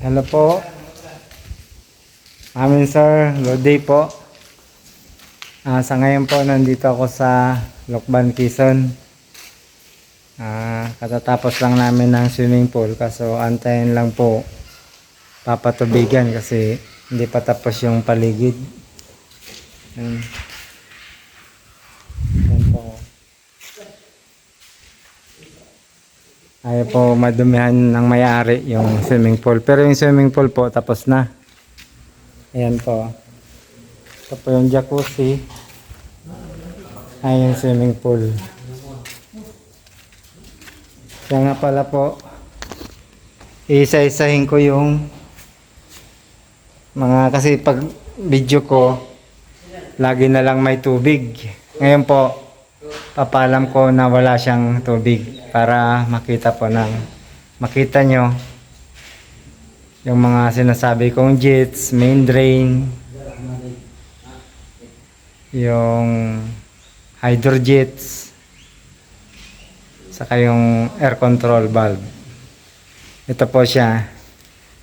Hello po. Amin sir, good day po. Sa ngayon po nandito ako sa Lokban, Quezon. Katatapos lang namin ng swimming pool, kaso antayin lang po papatubigan kasi hindi pa tapos yung paligid. Yan po. Ayaw po madumihan ng may-ari yung swimming pool, pero yung swimming pool po tapos na. Ayan po. Ito po yung jacuzzi. Ay, yung swimming pool. Kaya nga pala po, isa-isahin ko yung mga, kasi pag video ko, lagi na lang may tubig. Ngayon po, papalam ko na wala siyang tubig para makita nyo yung mga sinasabi kong jets, main drain, yung hydrojets, saka yung air control valve. Ito po siya.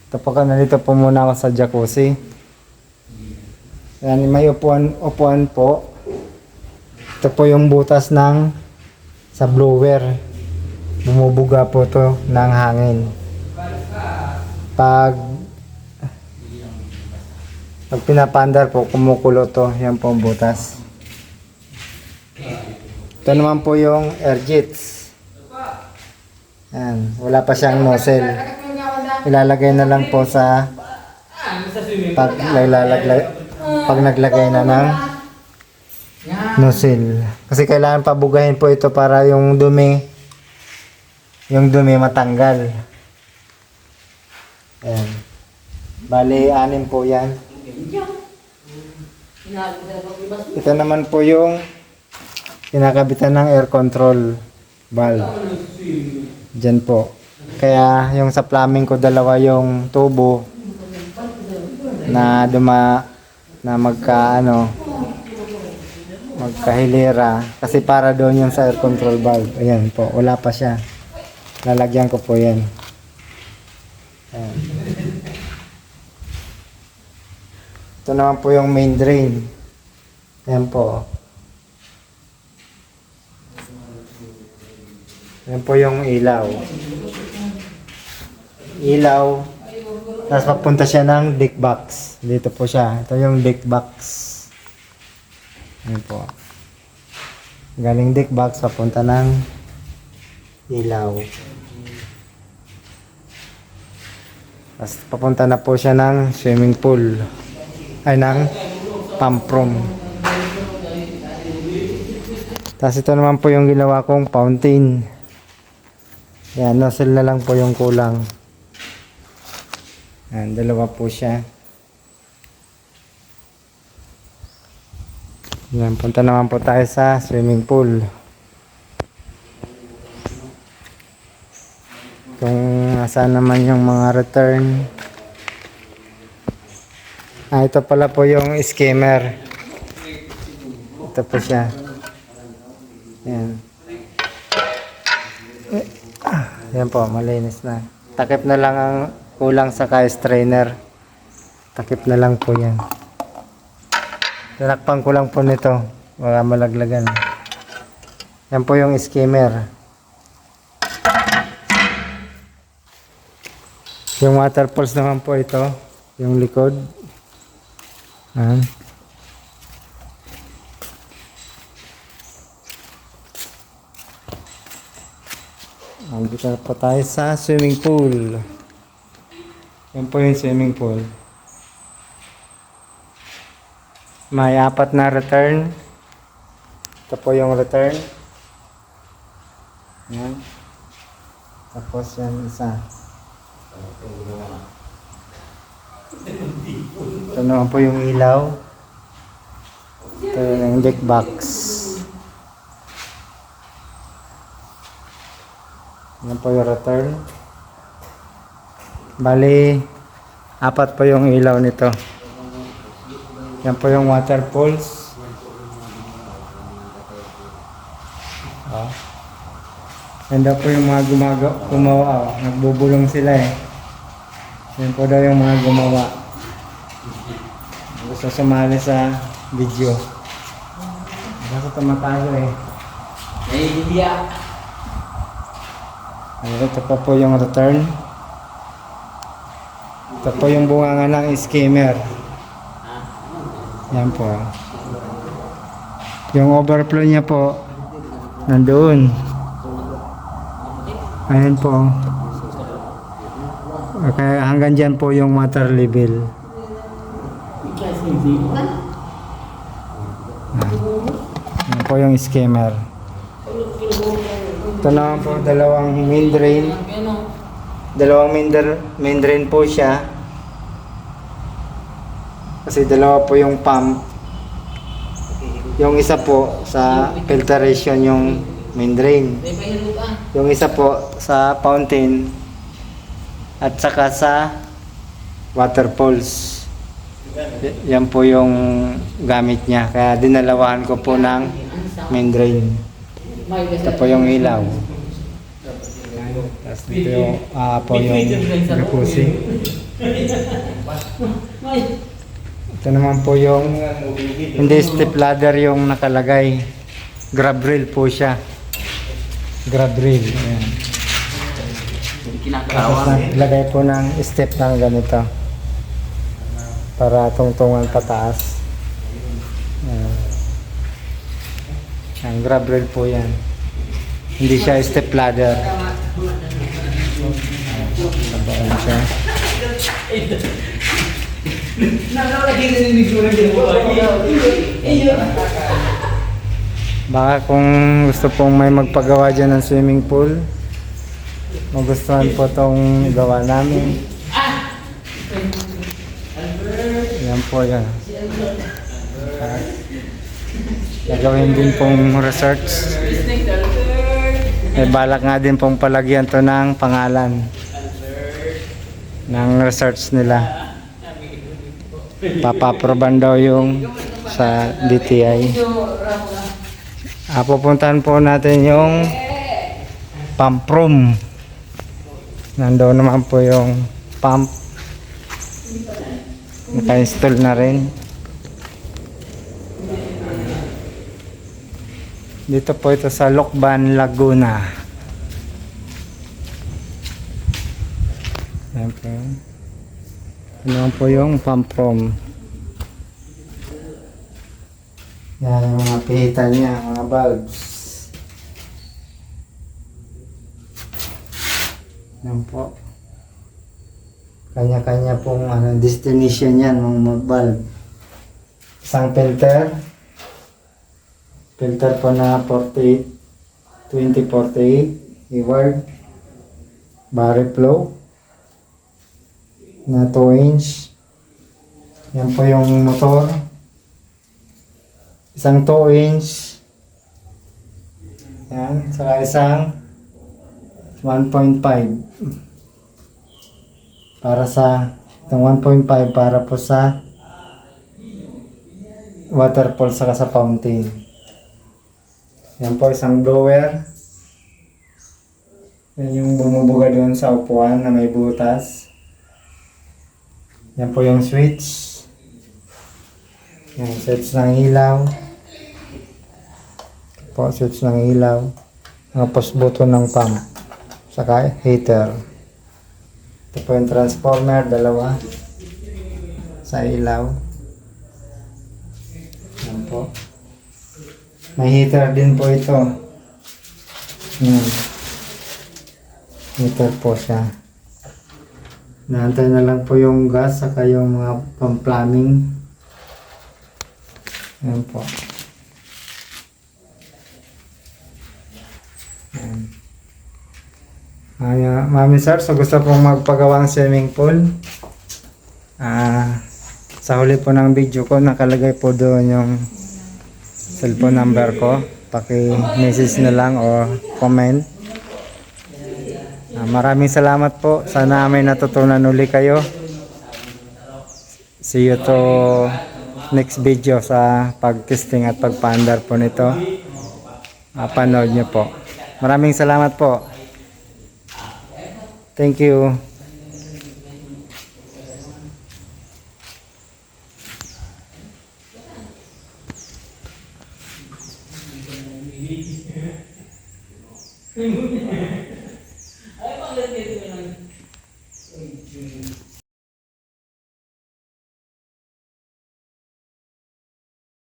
Ito po, nandito po muna ako sa jacuzzi. Yan, may upuan po. Ito po yung butas sa blower. Bumubuga po to ng hangin. Pag pinapandar po, kumukulo to. Yan po ang butas. Ito naman po yung air jets. Yan, wala pa siyang nozzle. Ilalagay na lang po sa pag naglagay na ng nozzle. Kasi kailangan pabugahin po ito para yung dumi matanggal. Ayan. Bali, 6 po yan. Ito naman po yung kinakabitan ng air control valve. Diyan po. Kaya yung sa plumbing ko, dalawa yung tubo na magkahilera. Kasi para doon yung sa air control valve. Ayan po, wala pa siya. Lalagyan ko po yan. Ayan. Ito naman po yung main drain. Ayan po. Ayan po yung ilaw. Tapos papunta siya ng deck box. Dito po siya. Ito yung deck box. Ayan po. Galing deck box, papunta ng ilaw. Tapos papunta na po siya ng swimming pool. Ay, ng pump room. Tapos ito naman po yung ginawa kong fountain. Yan, nozzle na lang po yung kulang. Yan, dalawa po siya. Yan, punta naman po tayo sa swimming pool. Kung nasaan naman yung mga return. Ito pala po yung skimmer. Ito po siya. Yan. Yan po, malinis na. Takip na lang ang kulang sa strainer. Takip na lang po yan. Tinakpan ko lang po nito. Wala malaglagan. Yan po yung skimmer. Yung waterfalls naman po ito. Yung likod. Ayan. Nandito na po tayo sa swimming pool. Yan po yung swimming pool. May 4 na return. Ito po yung return. Yan. Tapos yan isa. Ito naman po yung ilaw. Ito yung deck box. Yan po yung return. Bali, 4 po yung ilaw nito. Yan po yung waterfalls. Yan daw po yung mga gumawa. Nagbubulong sila eh. Yan po daw yung mga gumawa. Gusto sumali sa video. Kasi tumatago eh. Nahihiya. Ito pa po yung return. Ito po yung bunganga ng skimmer. Yan po. Yung overflow niya po nandoon. Ayan po. Okay, hanggang dyan po yung water level. Yan po yung skimmer. Ito naman po dalawang main drain. Dalawang main drain po siya. Kasi dalawa po yung pump. Yung isa po sa filtration yung main drain. Yung isa po sa fountain at saka sa water pools. Yan po yung gamit niya. Kaya dinalawahan ko po ng main drain. Ito po yung ilaw. Tapos dito yung po yung jacuzzi. Ito naman po yung hindi step ladder yung nakalagay. Grab rail po siya. Grab rail. Ayan. Tapos naglagay po ng step ng ganito. Para tungtungan pataas. Ayan. Ang grab rail po yan. Hindi siya step ladder. Sabaan siya. Baka kung gusto pong may magpagawa dyan ng swimming pool, magustuhan po itong gawa namin. Yan po yan. Nagawin din pong research. May balak nga din pong palagyan to ng pangalan ng research nila. Papaproban daw yung sa DTI. Pupuntahan po natin yung pump room. Nandoon naman po yung pump. Naka-install na rin. Dito po ito sa Lokban, Laguna. Ayan po. Ano po yung pump room. Yan yung mga pihitan niya, mga bulbs. Yan po. Kanya-kanya pong destination yan, mga bulb. Isang filter. Filter po na 48, 2048. Hayward. Barry flow. Na 2 inch. Yan po yung motor. Isang 2 inch. Yan. Saka isang 1.5. Para sa itong 1.5 para po sa waterfall saka sa fountain. Yan po isang blower. Yan yung bumubuga doon sa upuan na may butas. Yan po yung switch. Yan, switch ng ilaw. Po, switch ng ilaw. Tapos button ng pump. Saka heater. Ito po yung transformer, dalawa. Sa ilaw. Yan po. May heater din po ito. Yan. Heater po siya. Naantay na lang po yung gas saka yung mga pang-plumbing. Ayan po. Ayan. Mami sir, so gusto pong magpagawang swimming pool. Sa huli po ng video ko, nakalagay po doon yung cellphone number ko. Paki-message na lang o comment. Maraming salamat po. Sana may natutunan uli kayo. See you to next video sa pag-testing at pag-paandar po nito. Panood nyo po. Maraming salamat po. Thank you. Ay, bakit dito ng